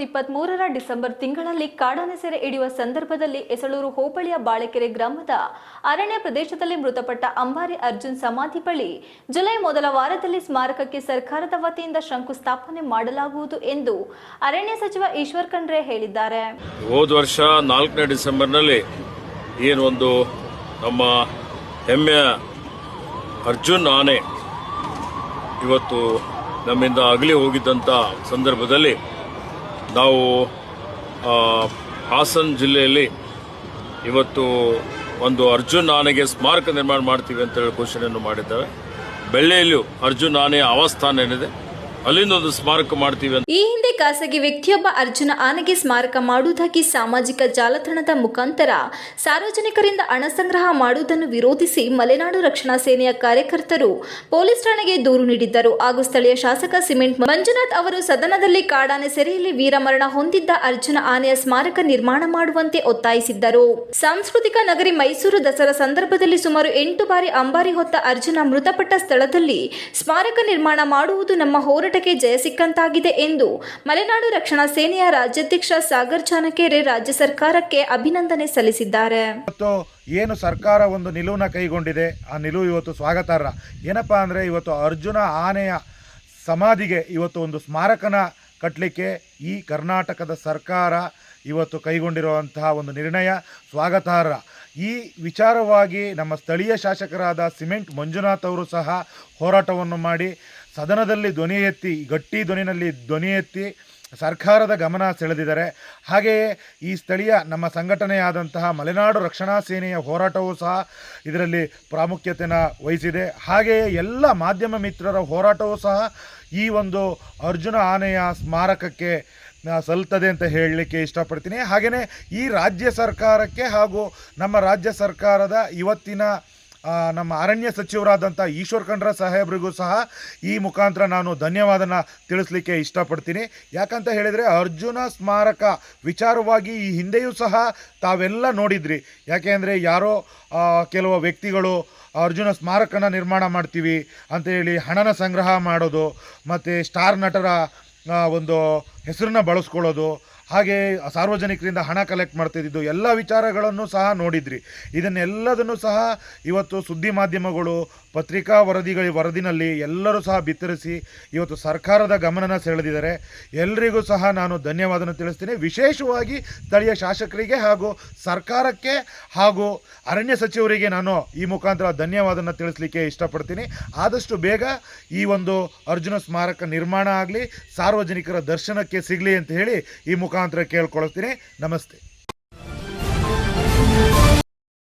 2023ರ December ತಿಂಗಳಲ್ಲಿ ಕಾಡಾನೆ ಸೆರೆ ಹಿಡಿಯುವ ಸಂದರ್ಭದಲ್ಲಿ ಎಸಳೂರು ಹೋಬಳಿಯ ಬಾಳೆಕೆರೆ ಗ್ರಾಮದ ಅರಣ್ಯ ಪ್ರದೇಶದಲ್ಲಿ ಮೃತಪಟ್ಟ ಅಂಬಾರಿ ಅರ್ಜುನ್ ಸಮಾಧಿ ಬಳಿ ಜುಲೈ ಮೊದಲ ವಾರದಲ್ಲಿ ಸ್ಮಾರಕಕ್ಕೆ ಸರ್ಕಾರದ ವತಿಯಿಂದ ಶಂಕುಸ್ಥಾಪನೆ ಮಾಡಲಾಗುವುದು ಎಂದು ಅರಣ್ಯ ಸಚಿವ ಈಶ್ವರ್ ಖಂಡ್ರೆ ಹೇಳಿದ್ದಾರೆ. ಹೋದ ವರ್ಷ 4ನೇ ಡಿಸೆಂಬರ್ನಲ್ಲಿ ಏನೊಂದು ನಮ್ಮ ಹೆಮ್ಮೆಯ ಅರ್ಜುನ್ ಆನೆ ಇವತ್ತು ನಮ್ಮಿಂದ ಅಗಲಿ ಹೋಗಿದ್ದಂಥ ಸಂದರ್ಭದಲ್ಲಿ ನಾವು ಹಾಸನ ಜಿಲ್ಲೆಯಲ್ಲಿ ಇವತ್ತು ಒಂದು ಅರ್ಜುನ್ ಆನೆಗೆ ಸ್ಮಾರಕ ನಿರ್ಮಾಣ ಮಾಡ್ತೀವಿ ಅಂತ ಹೇಳಿ ಘೋಷಣೆಯನ್ನು ಮಾಡಿದ್ದೇವೆ. ಬೆಳ್ಳಿಯಲ್ಲಿಯೂ ಅರ್ಜುನ್ ಆನೆಯ ಆವಾಸ್ಥಾನ ಏನಿದೆ ಅಲ್ಲಿಂದ ಒಂದು ಸ್ಮಾರಕ ಮಾಡ್ತೀವಿ ಅಂತ. ಈ ಹಿಂದೆ ಖಾಸಗಿ ವ್ಯಕ್ತಿಯೊಬ್ಬ ಅರ್ಜುನ ಆನೆಗೆ ಸ್ಮಾರಕ ಮಾಡುವುದಾಗಿ ಸಾಮಾಜಿಕ ಜಾಲತಾಣದ ಮುಖಾಂತರ ಸಾರ್ವಜನಿಕರಿಂದ ಹಣ ಸಂಗ್ರಹ ಮಾಡುವುದನ್ನು ವಿರೋಧಿಸಿ ಮಲೆನಾಡು ರಕ್ಷಣಾ ಸೇನೆಯ ಕಾರ್ಯಕರ್ತರು ಪೊಲೀಸ್ ಠಾಣೆಗೆ ದೂರು ನೀಡಿದ್ದರು. ಹಾಗೂ ಸ್ಥಳೀಯ ಶಾಸಕ ಸಿಮೆಂಟ್ ಮಂಜುನಾಥ್ ಅವರು ಸದನದಲ್ಲಿ ಕಾಡಾನೆ ಸೆರೆಯಲ್ಲಿ ವೀರಮರಣ ಹೊಂದಿದ್ದ ಅರ್ಜುನ ಆನೆಯ ಸ್ಮಾರಕ ನಿರ್ಮಾಣ ಮಾಡುವಂತೆ ಒತ್ತಾಯಿಸಿದ್ದರು. ಸಾಂಸ್ಕೃತಿಕ ನಗರಿ ಮೈಸೂರು ದಸರಾ ಸಂದರ್ಭದಲ್ಲಿ ಸುಮಾರು 8 ಬಾರಿ ಅಂಬಾರಿ ಹೊತ್ತ ಅರ್ಜುನ ಮೃತಪಟ್ಟ ಸ್ಥಳದಲ್ಲಿ ಸ್ಮಾರಕ ನಿರ್ಮಾಣ ಮಾಡುವುದು ನಮ್ಮ ಹೋರಾಟಕ್ಕೆ ಜಯ ಸಿಕ್ಕಂತಾಗಿದೆ ಎಂದು ಮಲೆನಾಡು ರಕ್ಷಣಾ ಸೇನೆಯ ರಾಜ್ಯಾಧ್ಯಕ್ಷ ಸಾಗರ್ ಜಾನಕೆರೆ ರಾಜ್ಯ ಸರ್ಕಾರಕ್ಕೆ ಅಭಿನಂದನೆ ಸಲ್ಲಿಸಿದ್ದಾರೆ. ಏನು ಸರ್ಕಾರ ಒಂದು ನಿಲುವನ್ನ ಕೈಗೊಂಡಿದೆ, ಆ ನಿಲುವು ಇವತ್ತು ಸ್ವಾಗತಾರ್ಹ. ಏನಪ್ಪಾ ಅಂದರೆ ಇವತ್ತು ಅರ್ಜುನ ಆನೆಯ ಸಮಾಧಿಗೆ ಇವತ್ತು ಒಂದು ಸ್ಮಾರಕನ ಕಟ್ಟಲಿಕ್ಕೆ ಈ ಕರ್ನಾಟಕದ ಸರ್ಕಾರ ಇವತ್ತು ಕೈಗೊಂಡಿರುವಂತಹ ಒಂದು ನಿರ್ಣಯ ಸ್ವಾಗತಾರ್ಹ. ಈ ವಿಚಾರವಾಗಿ ನಮ್ಮ ಸ್ಥಳೀಯ ಶಾಸಕರಾದ ಸಿಮೆಂಟ್ ಮಂಜುನಾಥ್ ಅವರು ಸಹ ಹೋರಾಟವನ್ನು ಮಾಡಿ ಸದನದಲ್ಲಿ ಧ್ವನಿ ಎತ್ತಿ, ಗಟ್ಟಿ ಧ್ವನಿನಲ್ಲಿ ಧ್ವನಿ ಎತ್ತಿ ಸರ್ಕಾರದ ಗಮನ ಸೆಳೆದಿದ್ದಾರೆ. ಹಾಗೆಯೇ ಈ ಸ್ಥಳೀಯ ನಮ್ಮ ಸಂಘಟನೆಯಾದಂತಹ ಮಲೆನಾಡು ರಕ್ಷಣಾ ಸೇನೆಯ ಹೋರಾಟವೂ ಸಹ ಇದರಲ್ಲಿ ಪ್ರಾಮುಖ್ಯತೆಯನ್ನು ವಹಿಸಿದೆ. ಹಾಗೆಯೇ ಎಲ್ಲ ಮಾಧ್ಯಮ ಮಿತ್ರರ ಹೋರಾಟವೂ ಸಹ ಈ ಒಂದು ಅರ್ಜುನ ಆನೆಯ ಸ್ಮಾರಕಕ್ಕೆ ಸಲ್ತದೆ ಅಂತ ಹೇಳಲಿಕ್ಕೆ ಇಷ್ಟಪಡ್ತೀನಿ. ಹಾಗೆಯೇ ಈ ರಾಜ್ಯ ಸರ್ಕಾರಕ್ಕೆ ಹಾಗೂ ನಮ್ಮ ರಾಜ್ಯ ಸರ್ಕಾರದ ಇವತ್ತಿನ ನಮ್ಮ ಅರಣ್ಯ ಸಚಿವರಾದಂಥ ಈಶ್ವರ್ ಖಂಡ್ರೆ ಸಾಹೇಬ್ರಿಗೂ ಸಹ ಈ ಮುಖಾಂತರ ನಾನು ಧನ್ಯವಾದನ ತಿಳಿಸ್ಲಿಕ್ಕೆ ಇಷ್ಟಪಡ್ತೀನಿ. ಯಾಕಂತ ಹೇಳಿದರೆ ಅರ್ಜುನ ಸ್ಮಾರಕ ವಿಚಾರವಾಗಿ ಈ ಹಿಂದೆಯೂ ಸಹ ತಾವೆಲ್ಲ ನೋಡಿದ್ರಿ. ಯಾಕೆಂದರೆ ಯಾರೋ ಕೆಲವು ವ್ಯಕ್ತಿಗಳು ಅರ್ಜುನ ಸ್ಮಾರಕನ ನಿರ್ಮಾಣ ಮಾಡ್ತೀವಿ ಅಂತೇಳಿ ಹಣನ ಸಂಗ್ರಹ ಮಾಡೋದು, ಮತ್ತು ಸ್ಟಾರ್ ನಟರ ಒಂದು ಹೆಸರನ್ನ ಬಳಸ್ಕೊಳ್ಳೋದು, ಹಾಗೆ ಸಾರ್ವಜನಿಕರಿಂದ ಹಣ ಕಲೆಕ್ಟ್ ಮಾಡ್ತಿದ್ದು ಎಲ್ಲ ವಿಚಾರಗಳನ್ನು ಸಹ ನೋಡಿದ್ರಿ. ಇದನ್ನೆಲ್ಲದನ್ನು ಸಹ ಇವತ್ತು ಸುದ್ದಿ ಮಾಧ್ಯಮಗಳು, ಪತ್ರಿಕಾ ವರದಿನಲ್ಲಿ ಎಲ್ಲರೂ ಸಹ ಬಿತ್ತರಿಸಿ ಇವತ್ತು ಸರ್ಕಾರದ ಗಮನನ ಸೆಳೆದಿದ್ದಾರೆ. ಎಲ್ಲರಿಗೂ ಸಹ ನಾನು ಧನ್ಯವಾದನ ತಿಳಿಸ್ತೀನಿ. ವಿಶೇಷವಾಗಿ ಸ್ಥಳೀಯ ಶಾಸಕರಿಗೆ ಹಾಗೂ ಸರ್ಕಾರಕ್ಕೆ ಹಾಗೂ ಅರಣ್ಯ ಸಚಿವರಿಗೆ ನಾನು ಈ ಮುಖಾಂತರ ಧನ್ಯವಾದನ ತಿಳಿಸ್ಲಿಕ್ಕೆ ಇಷ್ಟಪಡ್ತೀನಿ. ಆದಷ್ಟು ಬೇಗ ಈ ಒಂದು ಅರ್ಜುನ ಸ್ಮಾರಕ ನಿರ್ಮಾಣ ಆಗಲಿ, ಸಾರ್ವಜನಿಕರ ದರ್ಶನಕ್ಕೆ ಸಿಗಲಿ ಅಂತ ಹೇಳಿ ಈ ಮುಖಾಂತರ ಕೇಳ್ಕೊಳ್ತೀನಿ. ನಮಸ್ತೆ.